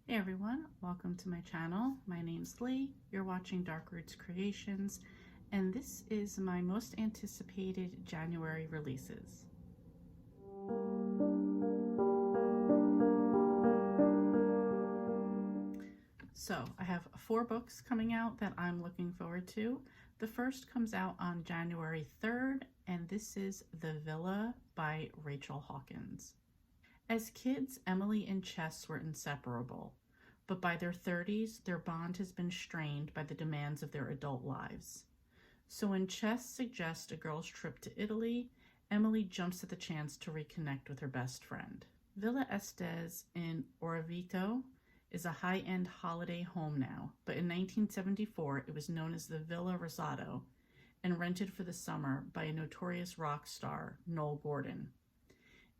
Hey everyone, welcome to my channel. My name's Lee. You're watching Dark Roots Creations, and this is my most anticipated January releases. So I have 4 books coming out that I'm looking forward to. The first comes out on January 3rd, and this is The Villa by Rachel Hawkins. As kids, Emily and Chess were inseparable, but by their 30s, their bond has been strained by the demands of their adult lives. So when Chess suggests a girl's trip to Italy, Emily jumps at the chance to reconnect with her best friend. Villa Estes in Orvieto is a high-end holiday home now, but in 1974 it was known as the Villa Rosato and rented for the summer by a notorious rock star, Noel Gordon.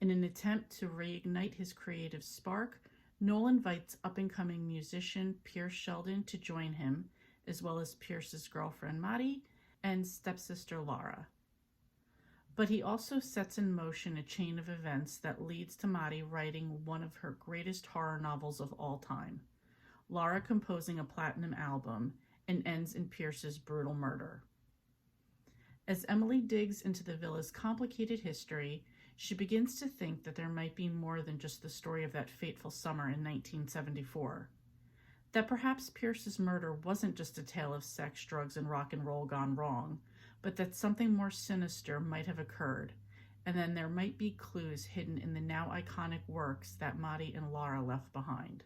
In an attempt to reignite his creative spark, Noel invites up-and-coming musician Pierce Sheldon to join him, as well as Pierce's girlfriend Maddie and stepsister Laura. But he also sets in motion a chain of events that leads to Maddie writing one of her greatest horror novels of all time, Laura composing a platinum album, and ends in Pierce's brutal murder. As Emily digs into the villa's complicated history, she begins to think that there might be more than just the story of that fateful summer in 1974. That perhaps Pierce's murder wasn't just a tale of sex, drugs, and rock and roll gone wrong, but that something more sinister might have occurred, and then there might be clues hidden in the now iconic works that Maddie and Laura left behind.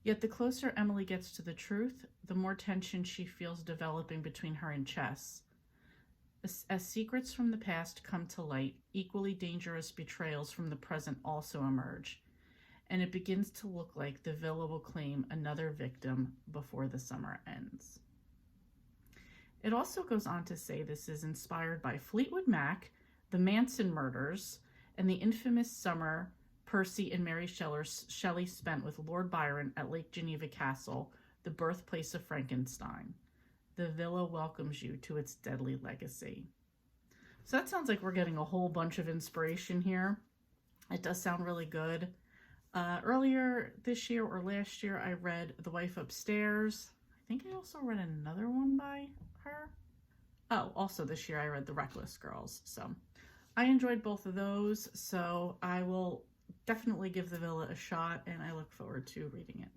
Yet the closer Emily gets to the truth, the more tension she feels developing between her and Chess. As secrets from the past come to light, equally dangerous betrayals from the present also emerge, and it begins to look like the villa will claim another victim before the summer ends. It also goes on to say this is inspired by Fleetwood Mac, the Manson murders, and the infamous summer Percy and Mary Shelley spent with Lord Byron at Lake Geneva Castle, the birthplace of Frankenstein. The villa welcomes you to its deadly legacy. So that sounds like we're getting a whole bunch of inspiration here. It does sound really good. Earlier this year or last year, I read The Wife Upstairs. I think I also read another one by her. Oh, also this year I read The Reckless Girls. So I enjoyed both of those. So I will definitely give The Villa a shot, and I look forward to reading it.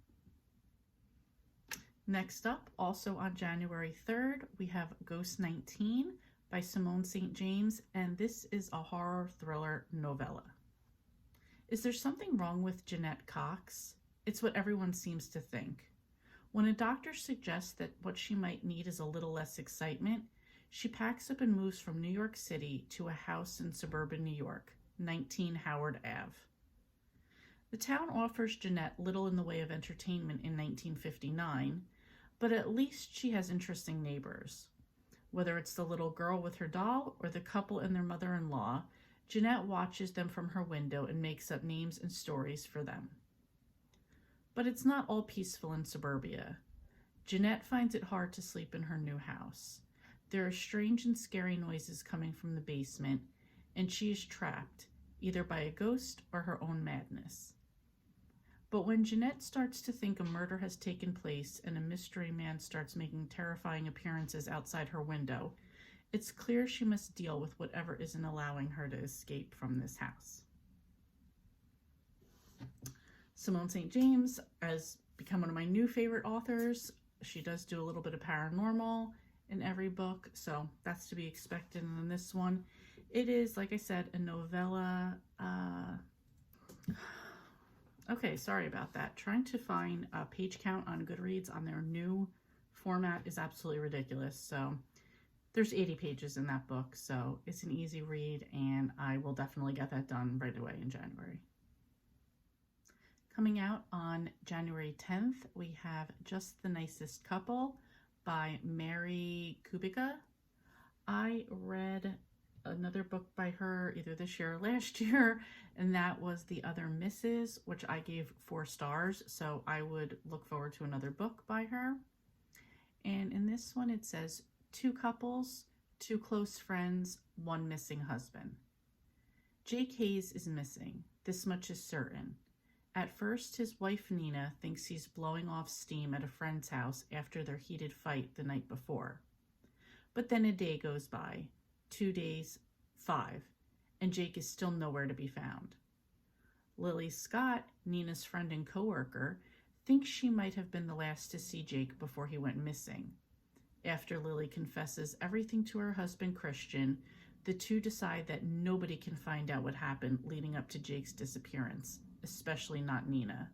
Next up, also on January 3rd, we have Ghost 19 by Simone St. James, and this is a horror thriller novella. Is there something wrong with Jeanette Cox? It's what everyone seems to think. When a doctor suggests that what she might need is a little less excitement, she packs up and moves from New York City to a house in suburban New York, 19 Howard Ave. The town offers Jeanette little in the way of entertainment in 1959, but at least she has interesting neighbors. Whether it's the little girl with her doll or the couple and their mother-in-law, Jeanette watches them from her window and makes up names and stories for them. But it's not all peaceful in suburbia. Jeanette finds it hard to sleep in her new house. There are strange and scary noises coming from the basement, and she is trapped, either by a ghost or her own madness. But when Jeanette starts to think a murder has taken place and a mystery man starts making terrifying appearances outside her window, it's clear she must deal with whatever isn't allowing her to escape from this house. Simone St. James has become one of my new favorite authors. She does do a little bit of paranormal in every book, so that's to be expected in this one. It is, like I said, a novella. Okay, sorry about that. Trying to find a page count on Goodreads on their new format is absolutely ridiculous. So there's 80 pages in that book, so it's an easy read, and I will definitely get that done right away in January. Coming out on January 10th, we have Just the Nicest Couple by Mary Kubica. I read another book by her either this year or last year, and that was The Other Misses, which I gave 4 stars, so I would look forward to another book by her. And in this one it says, 2 couples, 2 close friends, 1 missing husband. Jake Hayes is missing, this much is certain. At first, his wife Nina thinks he's blowing off steam at a friend's house after their heated fight the night before. But then a day goes by, 2 days, 5, and Jake is still nowhere to be found. Lily Scott, Nina's friend and coworker, thinks she might have been the last to see Jake before he went missing. After Lily confesses everything to her husband Christian, the two decide that nobody can find out what happened leading up to Jake's disappearance, especially not Nina.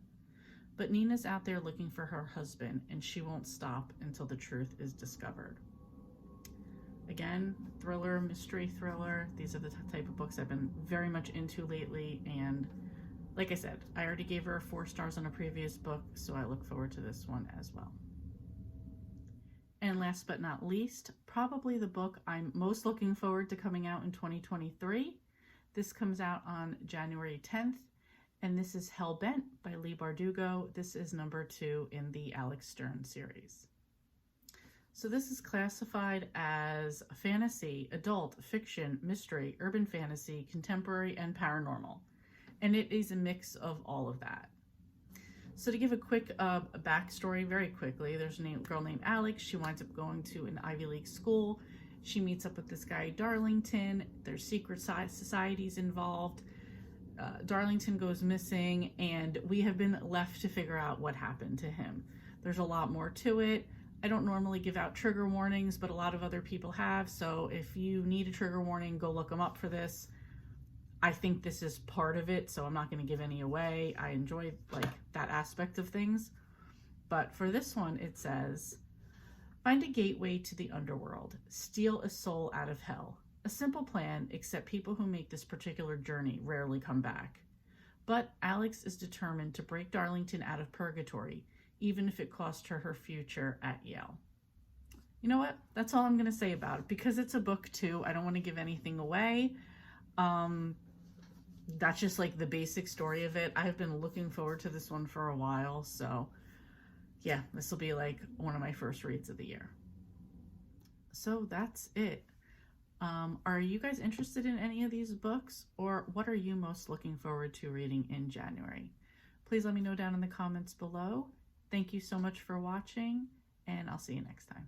But Nina's out there looking for her husband, and she won't stop until the truth is discovered. Again, thriller, mystery thriller. These are the type of books I've been very much into lately, and like I said, I already gave her 4 stars on a previous book, so I look forward to this one as well. And last but not least, probably the book I'm most looking forward to coming out in 2023. This comes out on January 10th, and this is Hellbent by Leigh Bardugo. This is number 2 in the Alex Stern series. So this is classified as fantasy, adult, fiction, mystery, urban fantasy, contemporary, and paranormal. And it is a mix of all of that. So to give a quick backstory very quickly, there's a girl named Alex. She winds up going to an Ivy League school. She meets up with this guy, Darlington. There's secret societies involved. Darlington goes missing, and we have been left to figure out what happened to him. There's a lot more to it. I don't normally give out trigger warnings, but a lot of other people have. So if you need a trigger warning, go look them up for this. I think this is part of it, so I'm not going to give any away. I enjoy that aspect of things. But for this one, it says, find a gateway to the underworld. Steal a soul out of hell. A simple plan, except people who make this particular journey rarely come back. But Alex is determined to break Darlington out of purgatory, even if it cost her her future at Yale. You know what? That's all I'm going to say about it. Because it's a book too, I don't want to give anything away. That's just the basic story of it. I've been looking forward to this one for a while. So yeah, this will be one of my first reads of the year. So that's it. Are you guys interested in any of these books, or what are you most looking forward to reading in January? Please let me know down in the comments below. Thank you so much for watching, and I'll see you next time.